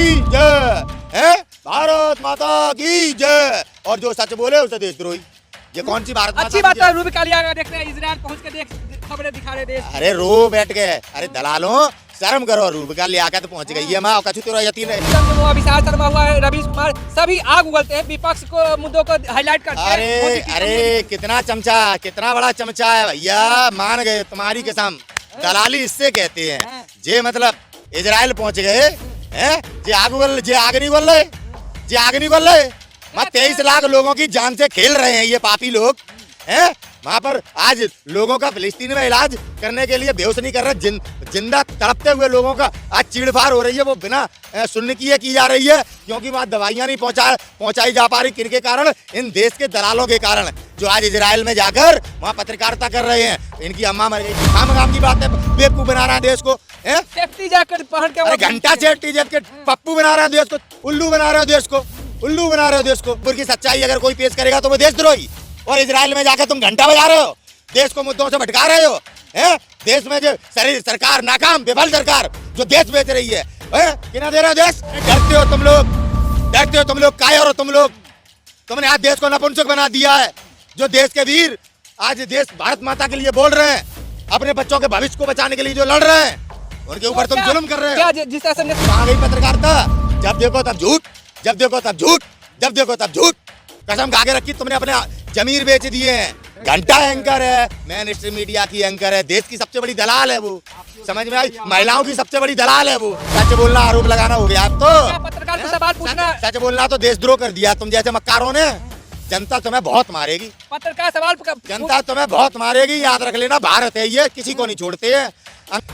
की जय है, भारत माता की जय। और जो सच बोले उसे देशद्रोही। ये कौन सी भारत माता अच्छी बात है। रूबी कालिया देख रहे हैं, इजराइल पहुंच के देख खबरें दिखा रहे देश। अरे रो बैठ गए, अरे दलालों शर्म करो। रूबी कालिया तो पहुंच गई है माँ, कछु तेरा यतीन है। वो अभिषेक शर्मा हुआ है, रवीश कुमार, सभी आग उगलते हैं, विपक्ष को मुद्दों को हाईलाइट करते हैं। अरे अरे कितना चमचा, कितना बड़ा चमचा है भैया, मान गए तुम्हारी कसम। दलाली इससे कहते हैं। जे मतलब इजराइल पहुंच गए हैं, जे आग नहीं उगल रहे, जे आग नहीं उगल रहे। 23 लाख लोगों की जान से खेल रहे हैं ये पापी लोग हैं। वहां पर आज लोगों का फिलिस्तीन में इलाज करने के लिए बेहोश नहीं कर रहे, जिंदा तड़पते हुए लोगों का आज चीड़फाड़ हो रही है, वो बिना सुनने की जा रही है, क्योंकि वहाँ दवाइयाँ नहीं पहुंचाई जा पा रही। किनके कारण? इन देश के दलालों के कारण, जो आज इजराइल में जाकर वहाँ पत्रकारिता कर रहे हैं। इनकी अम्मा मर गई, काम की बात है, बेवकूफ बना रहा है देश को। सेफ्टी जैकेट पहन के घंटा सेफ्टी जैकेट, पप्पू बना रहा है देश को, उल्लू बना रहे हो देश को, उल्लू बना रहे हो देश को। की सच्चाई अगर कोई पेश करेगा तो वो देशद्रोही। और इजराइल में जाकर तुम घंटा बजा रहे हो, देश को मुद्दों से भटका रहे हो हैं। देश में जो सरकार नाकाम विफल सरकार जो देश बेच रही है, कितना दे रहे हो देश। डरते हो तुम लोग, डरते हो तुम लोग, कायर हो तुम लोग। तुमने आज देश को नपुंसक बना दिया है। जो देश के वीर आज देश भारत माता के लिए बोल रहे हैं, अपने बच्चों के भविष्य को बचाने के लिए जो लड़ रहे हैं, उनके ऊपर तुम जुल्म कर रहे हो। जिस तरह से कहाँ गई पत्रकारिता? जब देखो तब झूठ, जब देखो तब झूठ, जब देखो तब झूठ। कसम खा के रखी तुमने, अपने जमीर बेच दिए हैं। घंटा एंकर है, मेन स्ट्रीम मीडिया की एंकर है, देश की सबसे बड़ी दलाल है वो, समझ में आई? महिलाओं की सबसे बड़ी दलाल है वो। सच बोलना आरोप लगाना हो गया अब तो। पत्रकार से सवाल पूछना, सच बोलना तो देशद्रोह कर दिया तुम जैसे मक्कारों ने। जनता तुम्हें बहुत मारेगी, पत्रकार सवाल जनता तुम्हें बहुत मारेगी, याद रख लेना। भारत है ये, किसी को नहीं छोड़ते हैं।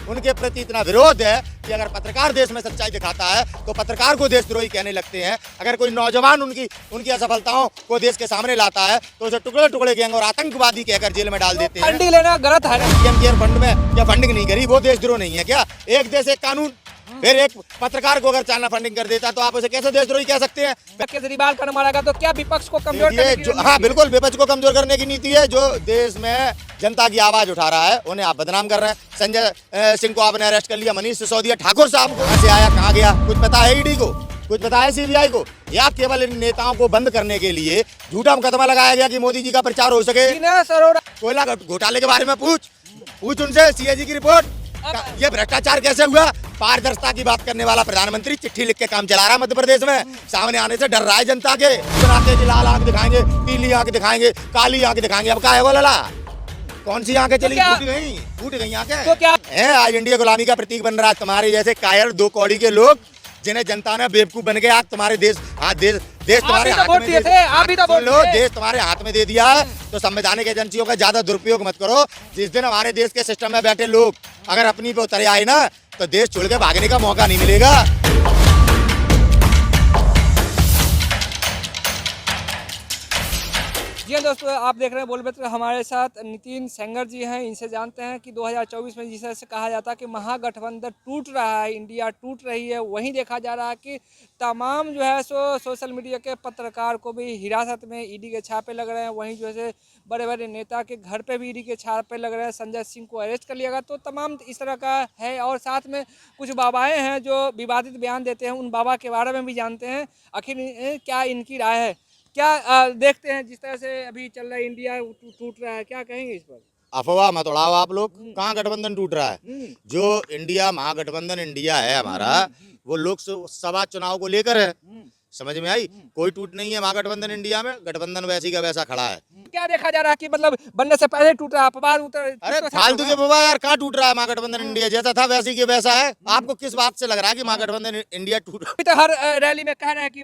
उनके प्रति इतना विरोध है कि अगर पत्रकार देश में सच्चाई दिखाता है तो पत्रकार को देशद्रोही कहने लगते हैं। अगर कोई नौजवान उनकी असफलताओं को देश के सामने लाता है तो उसे टुकड़े टुकड़े गैंग और आतंकवादी कहकर जेल में डाल देते हैं। फंडिंग लेना गलत है। पीएम केयर फंड में क्या फंडिंग नहीं करी, वो देशद्रोह नहीं है क्या? एक देश एक कानून। फिर एक पत्रकार को अगर चाइना फंडिंग कर देता तो आप उसे कैसे देशद्रोही कह सकते हैं? केजरीवाल का मारेगा तो क्या विपक्ष को कमजोर करने की? हाँ बिल्कुल, विपक्ष को कमजोर करने की नीति है। जो देश में जनता की आवाज उठा रहा है उन्हें आप बदनाम कर रहे हैं। संजय सिंह को आपने अरेस्ट कर लिया, मनीष सिसोदिया ठाकुर साहब को कहाँ से आया, कहाँ गया, कुछ पता है ईडी को, कुछ पता है सीबीआई को? या केवल इन नेताओं को बंद करने के लिए झूठा मुकदमा लगाया गया कि मोदी जी का प्रचार हो सके? कोयला घोटाले के बारे में पूछ उनसे, सीएजी की रिपोर्ट। ये भ्रष्टाचार कैसे हुआ? पारदर्शिता की बात करने वाला प्रधानमंत्री चिट्ठी लिख के काम चला रहा है मध्य प्रदेश में। सामने आने से डर रहा है जनता के। बनाते कि लाल आंख दिखाएंगे, पीली आंख दिखाएंगे, काली आंख दिखाएंगे। अब क्या है वो लला? कौन सी आंखें चली? फूट गई आंखें। तो क्या है आज इंडिया गुलामी का प्रतीक बन रहा है तुम्हारे जैसे कायर दो कौड़ी के लोग, जिन्हें जनता ने बेवकूफ बन के आज तुम्हारे देश तुम्हारे हाथ में दे दिया। देश तुम्हारे हाथ में दे दिया है तो संवैधानिक एजेंसियों का ज्यादा दुरुपयोग मत करो। जिस दिन हमारे देश के सिस्टम में बैठे लोग अगर अपनी पे उतर आए ना तो देश छोड़ के भागने का मौका नहीं मिलेगा। जी हाँ दोस्तों, आप देख रहे हैं बोल बेहतर। हमारे साथ नितिन सेंगर जी हैं। इनसे जानते हैं कि 2024 में जिस तरह से कहा जाता है कि महागठबंधन टूट रहा है, इंडिया टूट रही है, वहीं देखा जा रहा है कि तमाम जो है सोशल मीडिया के पत्रकार को भी हिरासत में ईडी के छापे लग रहे हैं। वहीं जो है बड़े बड़े नेता के घर पे भी ईडी के छापे लग रहे हैं। संजय सिंह को अरेस्ट कर लिया गया। तो तमाम इस तरह का है। और साथ में कुछ बाबाएँ हैं जो विवादित बयान देते हैं, उन बाबा के बारे में भी जानते हैं आखिर क्या इनकी राय है। क्या देखते हैं जिस तरह से अभी चल रहा है, इंडिया टूट रहा है, क्या कहेंगे इस पर? अफवाह मत उड़ाओ आप लोग। कहाँ गठबंधन टूट रहा है? जो इंडिया महागठबंधन इंडिया है हमारा, वो लोकसभा चुनाव को लेकर है। समझ में आई? कोई टूट नहीं है महागठबंधन इंडिया में। गठबंधन वैसी का वैसा खड़ा है। क्या देखा जा रहा है कि मतलब बनने से पहले टूट रहा है? अरे फालतू के बाबा यार, कहाँ टूट रहा है महागठबंधन इंडिया? जैसा था वैसी के वैसा है। आपको किस बात से लग रहा है कि महागठबंधन इंडिया टूट? तो हर रैली में कह रहे हैं कि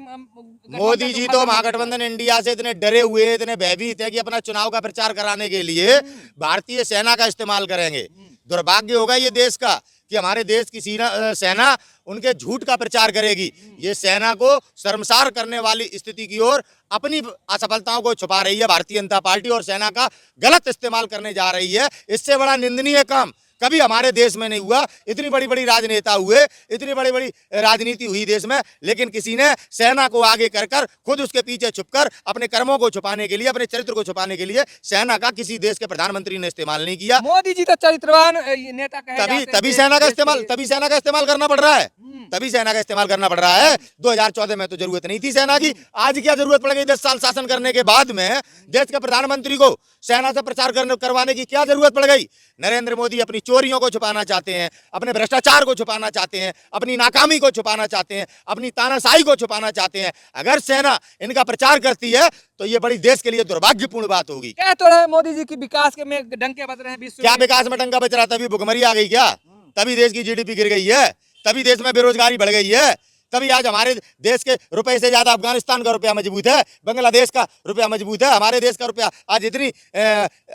मोदी जी तो महागठबंधन इंडिया से इतने डरे हुए, इतने भयभीत है कि अपना चुनाव का प्रचार कराने के लिए भारतीय सेना का इस्तेमाल करेंगे। दुर्भाग्य होगा ये देश का कि हमारे देश की सेना उनके झूठ का प्रचार करेगी। ये सेना को शर्मसार करने वाली स्थिति की ओर अपनी असफलताओं को छुपा रही है भारतीय जनता पार्टी, और सेना का गलत इस्तेमाल करने जा रही है। इससे बड़ा निंदनीय काम कभी हमारे देश में नहीं हुआ। इतनी बड़ी बड़ी राजनेता हुए, इतनी बड़ी बड़ी राजनीति हुई देश में, लेकिन किसी ने सेना को आगे कर कर खुद उसके पीछे छुपकर अपने कर्मों को छुपाने के लिए, अपने चरित्र को छुपाने के लिए सेना का किसी देश के प्रधानमंत्री ने इस्तेमाल नहीं किया। मोदी जी तो चरित्रवान नेता कहे जाते हैं। तभी सेना का इस्तेमाल करना पड़ रहा है। तभी सेना का इस्तेमाल करना पड़ रहा है। 2014 में तो जरूरत नहीं थी सेना की, आज क्या जरूरत पड़ गई? 10 साल शासन करने के बाद में देश के प्रधानमंत्री को सेना से प्रचार करवाने की क्या जरूरत पड़ गई? नरेंद्र मोदी अपनी चोरियों को छुपाना चाहते हैं, अपने भ्रष्टाचार को छुपाना चाहते हैं, अपनी नाकामी को छुपाना चाहते हैं, अपनी तानाशाही को छुपाना चाहते हैं। अगर सेना इनका प्रचार करती है तो ये बड़ी देश के लिए दुर्भाग्यपूर्ण बात होगी। क्या तो रहे मोदी जी की विकास के में डंके बज रहे हैं विश्व क्या में। विकास में डंका बज रहा? तभी भुखमरी आ गई क्या? तभी देश की जीडीपी गिर गई है, तभी देश में बेरोजगारी बढ़ गई है, तभी आज हमारे देश के रुपए से ज्यादा अफगानिस्तान का रुपया मजबूत है, बांग्लादेश का रुपया मजबूत है। हमारे देश का रुपया आज इतनी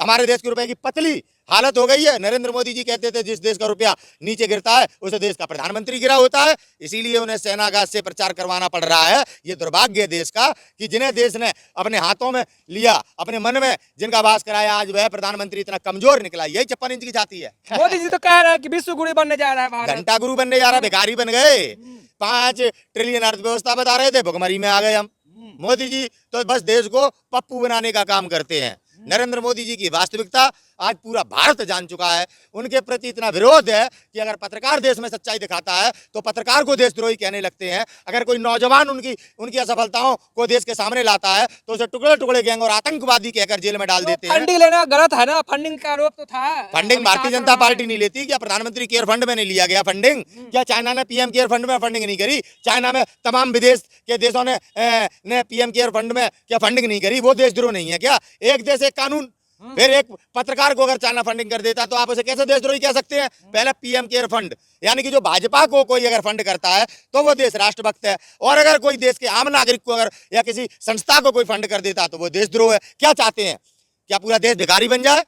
हमारे देश के रुपए की पतली हालत हो गई है। नरेंद्र मोदी जी कहते थे जिस देश का रुपया नीचे गिरता है उस देश का प्रधानमंत्री गिरा होता है, इसीलिए उन्हें सेना का से प्रचार करवाना पड़ रहा है। ये दुर्भाग्य है देश का कि जिन्हें देश ने अपने हाथों में लिया, अपने मन में जिनका वास कराया, आज वह प्रधानमंत्री इतना कमजोर निकला। यही 56 इंच की छाती है। मोदी जी तो कह रहे हैं कि विश्व गुरु बनने जा रहा है भारत। घंटा गुरु बनने जा रहा, भिखारी बन गए। 5 ट्रिलियन अर्थव्यवस्था बता रहे थे, भुखमरी में आ गए हम। मोदी जी तो बस देश को पप्पू बनाने का काम करते हैं। नरेंद्र मोदी जी की वास्तविकता आज पूरा भारत जान चुका है। उनके प्रति इतना विरोध है कि अगर पत्रकार देश में सच्चाई दिखाता है तो पत्रकार को देशद्रोही कहने लगते हैं। अगर कोई नौजवान उनकी असफलताओं को देश के सामने लाता है तो उसे टुकड़े टुकड़े गैंग और आतंकवादी कहकर जेल में डाल देते हैं। फंडिंग लेना गलत है ना, फंडिंग का आरोप तो था। फंडिंग भारतीय जनता पार्टी नहीं लेती क्या? प्रधानमंत्री केयर फंड में नहीं लिया गया फंडिंग? क्या चाइना ने पीएम केयर फंड में फंडिंग नहीं करी? चाइना में तमाम विदेश के देशों ने पीएम केयर फंड में क्या फंडिंग नहीं करी? वो देशद्रोह नहीं है क्या? एक देश एक कानून। फिर एक पत्रकार को अगर चाइना फंडिंग कर देता तो आप उसे कैसे देशद्रोही कह सकते हैं? पहले पीएम केयर फंड, यानी कि जो भाजपा को कोई अगर फंड करता है तो वो देश राष्ट्रभक्त है, और अगर कोई देश के आम नागरिक को अगर या किसी संस्था को कोई फंड कर देता तो वो देशद्रोह है। क्या चाहते हैं? क्या पूरा देश भिखारी बन जाए,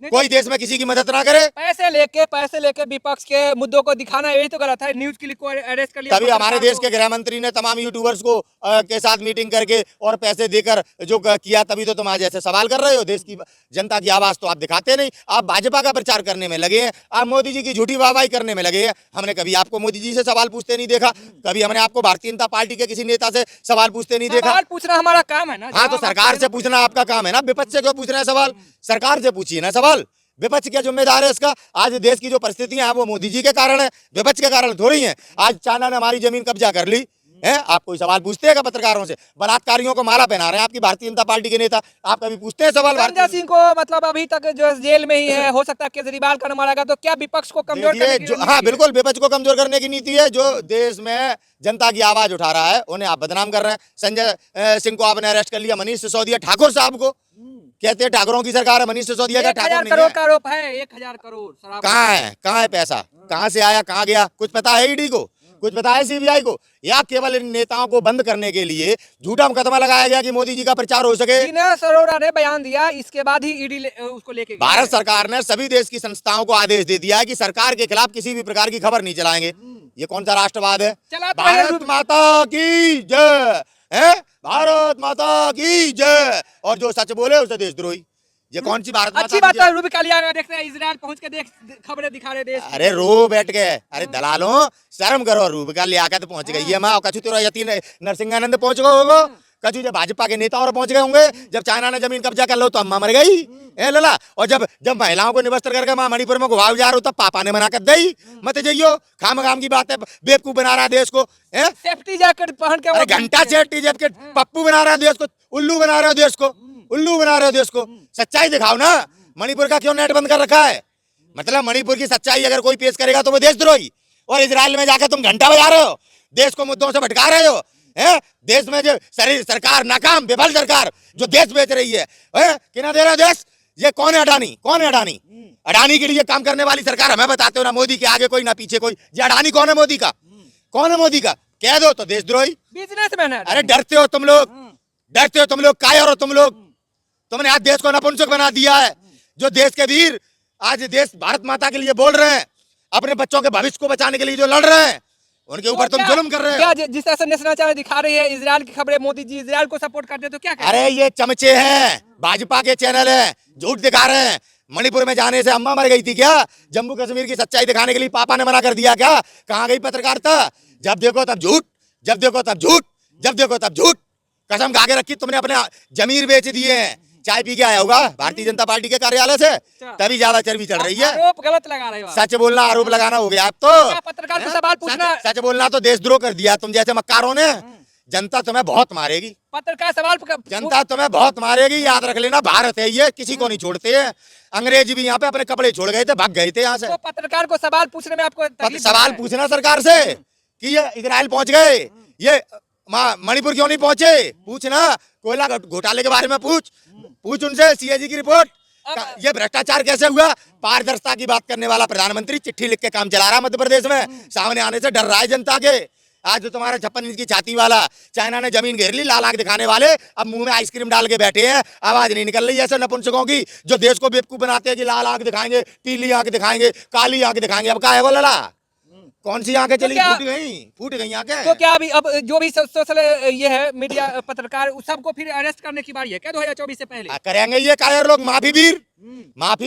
कोई देश में किसी की मदद ना करे? पैसे लेके विपक्ष के मुद्दों को दिखाना, यही तो गलत है। न्यूज क्लिक को अरेस्ट कर लिया। तभी हमारे देश के गृह मंत्री ने तमाम यूट्यूबर्स को के साथ मीटिंग करके और पैसे देकर जो किया, तभी तो तुम आज ऐसे सवाल कर रहे हो। देश की जनता की आवाज तो आप दिखाते नहीं, आप भाजपा का प्रचार करने में लगे हैं, आप मोदी जी की झूठी वाहवाही करने में लगे हैं। हमने कभी आपको मोदी जी से सवाल पूछते नहीं देखा, कभी हमने आपको भारतीय जनता पार्टी के किसी नेता से सवाल पूछते नहीं देखा। सवाल पूछना हमारा काम है ना। हाँ, तो सरकार से पूछना आपका काम है ना, विपक्ष से क्यों पूछ रहे हैं सवाल? सरकार से पूछिए ना सवाल। विपक्ष क्या जिम्मेदार है इसका? आज देश की जो परिस्थितियां हैं वो मोदी जी के कारण है, विपक्ष के कारण थोड़ी है। आज चाइना ने हमारी जमीन कब्जा कर ली है, आप कोई सवाल पूछते हैं क्या पत्रकारों से? बलात्कारियों को माला पहना रहे हैं आपकी भारतीय जनता पार्टी के नेता, आप कभी पूछते हैं सवाल? संजय सिंह को मतलब अभी तक जो जेल में ही है, हो सकता है केजरीवाल का मारेगा, तो क्या विपक्ष को कमजोर करने की हाँ बिल्कुल, विपक्ष को कमजोर करने की नीति है। जो देश में जनता की आवाज उठा रहा है उन्हें आप बदनाम कर रहे हैं। संजय सिंह को आपने अरेस्ट कर लिया, मनीष सिसोदिया ठाकुर साहब को कहते हैं ठाकुरों की सरकार है, मनीष सिसोदिया का ठाकुर नहीं है। का आरोप है, 1000 करोड़ कहाँ है पैसा? कहाँ से आया, कहाँ गया? कुछ पता है ईडी को? कुछ पता है सीबीआई को? या केवल इन नेताओं को बंद करने के लिए झूठा मुकदमा लगाया गया कि मोदी जी का प्रचार हो सके? दिनेश अरोड़ा ने बयान दिया, इसके बाद ही ईडी उसको लेके गया। भारत सरकार ने सभी देश की संस्थाओं को आदेश दे दिया है कि सरकार के खिलाफ किसी भी प्रकार की खबर नहीं चलाएंगे। ये कौन सा राष्ट्रवाद है? भारत माता की जय है, भारत माता की जय। और जो सच बोले उसे देशद्रोही। ये कौन सी भारत माता? अच्छी बात है, रूबी कालिया देखते हैं इजराइल पहुंच के खबरें दिखा रहे देश। अरे रो बैठ गए, अरे दलालों शर्म करो। रूबी कालिया तो पहुंच गई है माँ, कछु तेरा यतीन नरसिंहानंद पहुंच गए होगा, कछु जब भाजपा के नेता और पहुंच गए होंगे। जब चाइना ने जमीन कब्जा कर लो तो अम्मा मर गई है लला, और जब महिलाओं को निवस्त्र करके माँ मणिपुर में घुमाओ जा रहे हो तब पापा ने मना कर दी। मत जाइयो, खाम की बात है, बेवकूफ बना रहा है देश को। सेफ्टी जैकेट पहन के घंटा सेफ्टी जैकेट, पप्पू बना रहा है देश को, उल्लू बना रहे हो देश को, उल्लू बना रहे हो देश को। सच्चाई दिखाओ ना। मणिपुर का क्यों नेट बंद कर रखा है? मतलब मणिपुर की सच्चाई अगर कोई पेश करेगा तो वो देशद्रोही। और इजराइल में जाकर तुम घंटा बजा रहे हो, देश को मुद्दों से भटका रहे हो। देश में जो सरकार नाकाम विफल सरकार जो देश बेच रही है, कितना दे रहा है देश? ये कौन है? अडानी। कौन है अडानी? अडानी के लिए काम करने वाली सरकार हमें बताते हो ना। मोदी के आगे कोई ना पीछे कोई। ये अडानी कौन है? मोदी का कौन है? मोदी का कह दो तो देशद्रोही, बिजनेसमैन है। अरे डरते हो तुम लोग, डरते हो तुम लोग, कायर हो तुम लोग। तुमने आज देश को नपुंसक बना दिया है। जो देश के वीर आज देश भारत माता के लिए बोल रहे हैं, अपने बच्चों के भविष्य को बचाने के लिए जो लड़ रहे हैं, उनके ऊपर तुम जुल्म कर रहे हो। क्या जिस तरह से नेशनल चैनल दिखा रही है इजराइल की खबरें, मोदी जी इजराइल को सपोर्ट करते तो क्या करें? अरे ये चमचे हैं, भाजपा के चैनल हैं, झूठ दिखा रहे हैं। मणिपुर में जाने से अम्मा मर गई थी क्या? जम्मू कश्मीर की सच्चाई दिखाने के लिए पापा ने मना कर दिया क्या? कहाँ गई पत्रकारिता? जब देखो तब झूठ, जब देखो तब झूठ, जब देखो तब झूठ। कसम खा के रखी तुमने, अपने जमीर बेच दिए हैं। चाय पी के आया होगा भारतीय जनता पार्टी के कार्यालय से, तभी ज्यादा चर्बी चढ़ रही है। आरोप गलत लगा रहे हो आप। सच बोलना आरोप लगाना हो गया अब तो। क्या पत्रकार को सवाल पूछना? सच बोलना तो देशद्रोह कर दिया तुम जैसे मक्कारों ने। जनता तुम्हें बहुत मारेगी, पत्रकार सवाल जनता तुम्हें बहुत मारेगी, याद रख लेना। भारत है ये, किसी को नहीं छोड़ते हैं। अंग्रेज भी यहाँ पे अपने कपड़े छोड़ गए थे, भाग गए थे यहाँ से। तो पत्रकार को सवाल पूछने में आपको तकलीफ सवाल है? पूछना सरकार से कि ये इजराइल पहुंच गए, ये मणिपुर क्यों नहीं पहुंचे? पूछना, कोयला घोटाले के बारे में पूछ उनसे, सीएजी की रिपोर्ट। ये भ्रष्टाचार कैसे हुआ? पारदर्शिता की बात करने वाला प्रधानमंत्री चिट्ठी लिख के काम चला रहा मध्य प्रदेश में, सामने आने से डर रहा है जनता के। आज जो तुम्हारा 56 इंच की छाती वाला, चाइना ने जमीन घेर ली, लाल आंख दिखाने वाले अब मुंह में आइसक्रीम डाल के बैठे हैं, आवाज नहीं निकल रही ऐसे नपुंसकों की जो देश को बेवकूफ बनाते हैं कि लाल आंख दिखाएंगे, पीली आंख दिखाएंगे, काली आंख दिखाएंगे। अब क्या है वो लड़ा? कौन सी आंखें चली? फूट गई आंखें। तो क्या अभी अब जो भी सोशल ये है मीडिया पत्रकार, उस सबको फिर अरेस्ट करने की बारी है क्या 2024 से पहले? करेंगे ये कायर लोग, माफी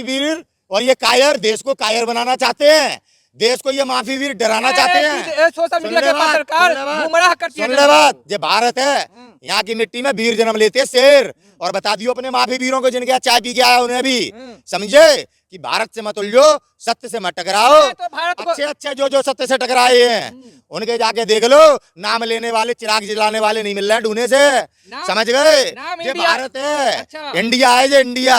वीर। और ये कायर देश को कायर बनाना चाहते हैं, देश को ये माफी वीर डराना चाहते हैं। सोशल मीडिया के पत्रकार गुमराह करते हैं। सुन ले बात, ये भारत है, यहाँ की मिट्टी में वीर जन्म लेते हैं, शेर। और बता दियो अपने माफी वीरों को जिनके चाय पी के आया उन्हें भी, समझे कि भारत से मत उलझो, सत्य से मत टकराओ। तो भारत को अच्छे जो सत्य से टकराए हैं उनके जाके देख लो, नाम लेने वाले, चिराग जलाने वाले नहीं मिल रहे ढूंढने से, समझ गए? ये भारत है। अच्छा। इंडिया है ये, इंडिया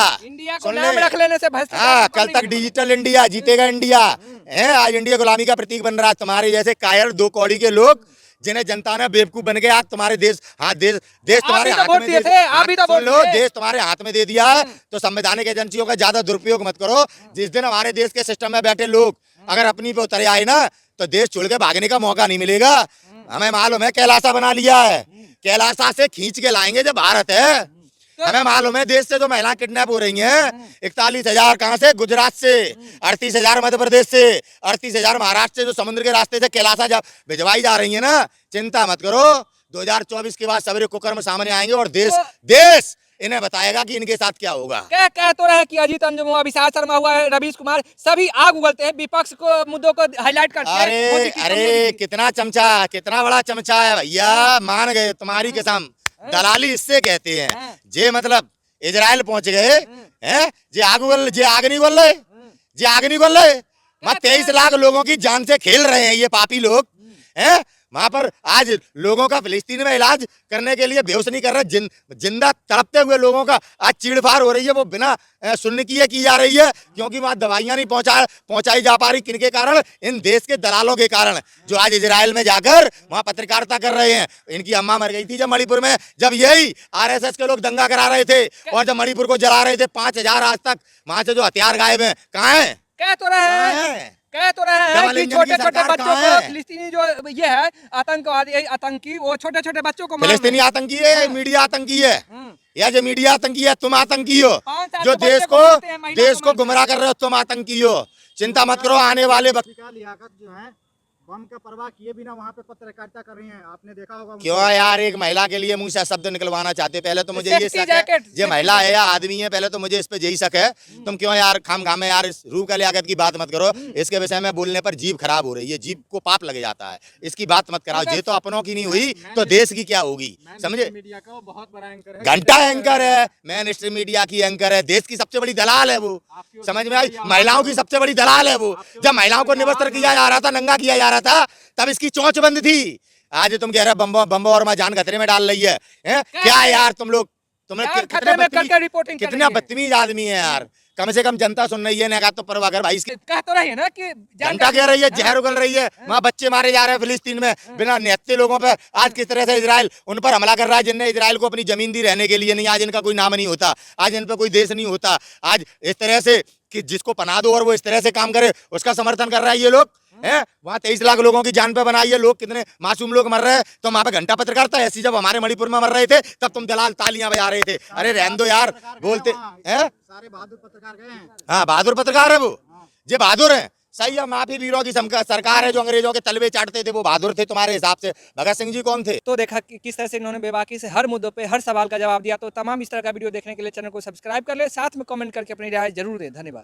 को नाम रख लेने से हाँ, कल तक डिजिटल इंडिया जीतेगा इंडिया है। आज इंडिया गुलामी का प्रतीक बन रहा है। तुम्हारे जैसे कायर दो कौड़ी के लोग जिन्हें जनता ने बेवकूफ बन के आज तुम्हारे देश तुम्हारे हाथ में दे दिया, देश तुम्हारे हाथ में दे दिया है। तो संवैधानिक एजेंसियों का ज्यादा दुरुपयोग मत करो। जिस दिन हमारे देश के सिस्टम में बैठे लोग अगर अपनी पे उतर आए ना, तो देश छोड़ के भागने का मौका नहीं मिलेगा। हमें मालूम है कैलासा बना लिया है, कैलासा से खींच के लाएंगे जो भारत है। हमें मालूम है देश से जो महिला किडनैप हो रही हैं, 41,000 कहाँ से? गुजरात से, 38,000 मध्य प्रदेश से, 38,000 महाराष्ट्र से, जो समुद्र के रास्ते से कैलासा जब भिजवाई जा रही है ना, चिंता मत करो। 2024 के बाद सवेरे कुकर्म सामने आएंगे और देश इन्हें बताएगा कि इनके साथ क्या होगा। कह तो रहे कि अजीत अंजुम हुआ, विशाल शर्मा हुआ, रवीश कुमार, सभी आग उगलते हैं, विपक्ष को मुद्दों को हाईलाइट करते हैं। अरे कितना चमचा, कितना बड़ा चमचा है भैया, मान गए तुम्हारी कसम। दलाली इससे कहते हैं। जे मतलब इजराइल पहुंच गए हैं, जे आग नहीं बोल रहे, जे आग नहीं बोल रहे। 23 लाख लोगों की जान से खेल रहे हैं ये पापी लोग हैं। वहां पर आज लोगों का फिलिस्तीन में इलाज करने के लिए बेहोश नहीं कर रहे, जिंदा तड़पते हुए लोगों का आज चीड़फाड़ हो रही है, वो बिना सुनने की जा रही है, क्योंकि वहां दवाइयां नहीं पहुंचाई जा पा रही। किनके कारण? इन देश के दलालों के कारण, जो आज इजराइल में जाकर वहां पत्रकारिता कर रहे हैं। इनकी अम्मा मर गई थी जब मणिपुर में, जब यही आरएसएस के लोग दंगा करा रहे थे और जब मणिपुर को जला रहे थे। 5,000 आज तक वहां से जो हथियार गायब है, कहाँ है? कह तो रहे हैं कि छोटे-छोटे बच्चों को फिलिस्तीनी जो ये है आतंकी, वो छोटे-छोटे बच्चों को फिलिस्तीनी आतंकी है, मीडिया आतंकी है, या जो मीडिया आतंकी है, तुम आतंकी हो। जो देश को गुमराह कर रहे हो, तुम आतंकी हो। चिंता मत करो, आने वाले वक्त जो है बम का परवाह किए बिना वहाँ पे पत्रकारिता कर रही हैं, आपने देखा होगा। क्यों यार, एक महिला के लिए मुंह से शब्द निकलवाना चाहते? पहले तो मुझे ये शक है, ये महिला है या आदमी है, पहले तो मुझे इस पे यही शक है। तुम क्यों यार खाम में यार इस रूह का लियाकत की बात मत करो। इसके विषय में बोलने पर जीभ खराब हो रही है, जीभ को पाप लग जाता है। इसकी बात मत कराओ। ये तो अपनों की नहीं हुई तो देश की क्या होगी, समझे? मीडिया का वो बहुत बड़ा एंकर है, घंटा एंकर है, मेन स्ट्रीम मीडिया की एंकर है, देश की सबसे बड़ी दलाल है वो, समझ में आई? महिलाओं की सबसे बड़ी दलाल है वो। जब महिलाओं को निवस्त्र किया जा रहा था, नंगा किया जा रहा था, तब इसकी चोंच बंद थी। आज तुम कह रहे बम और मैं जान खतरे में डाल रही है, क्या यार तुम लोग? कितना बदतमीज आदमी है यार। कम से कम जनता सुन रही है, ना तो परवाह कर भाई। कह तो रही है ना कि जनता कह रही है, जहर उगल रही है, वहाँ बच्चे मारे जा रहे हैं फिलिस्तीन में बिना निहत्थे लोगों पर। आज किस तरह से इजराइल उन पर हमला कर रहा है, जिनने इजराइल को अपनी जमीन दी रहने के लिए नहीं। आज इनका कोई नाम नहीं होता, आज इन पर कोई देश नहीं होता। आज इस तरह से कि जिसको पना दो और वो इस तरह से काम करे, उसका समर्थन कर रहा है ये लोग हैं। वहाँ 23 लाख लोगों की जान पे बनाई है, लोग कितने मासूम लोग मर रहे हैं। तो वहाँ पे घंटा पत्रकारिता ऐसी, जब हमारे मणिपुर में मर रहे थे तब तुम दलाल तालियां बजा रहे थे। अरे रहने दो यार, बोलते हैं सारे बहादुर पत्रकार गए हैं। हाँ, बहादुर पत्रकार है वो, ये बहादुर है। सही है, माफी वीरों की सरकार है। जो अंग्रेजों के तलवे चाटते थे वो बहादुर थे तुम्हारे हिसाब से। भगत सिंह जी कौन थे? तो देखा कि किस तरह से इन्होंने बेबाकी से हर मुद्दों पे हर सवाल का जवाब दिया। तो तमाम इस तरह का वीडियो देखने के लिए चैनल को सब्सक्राइब कर ले, साथ में कमेंट करके अपनी राय जरूर दें। धन्यवाद।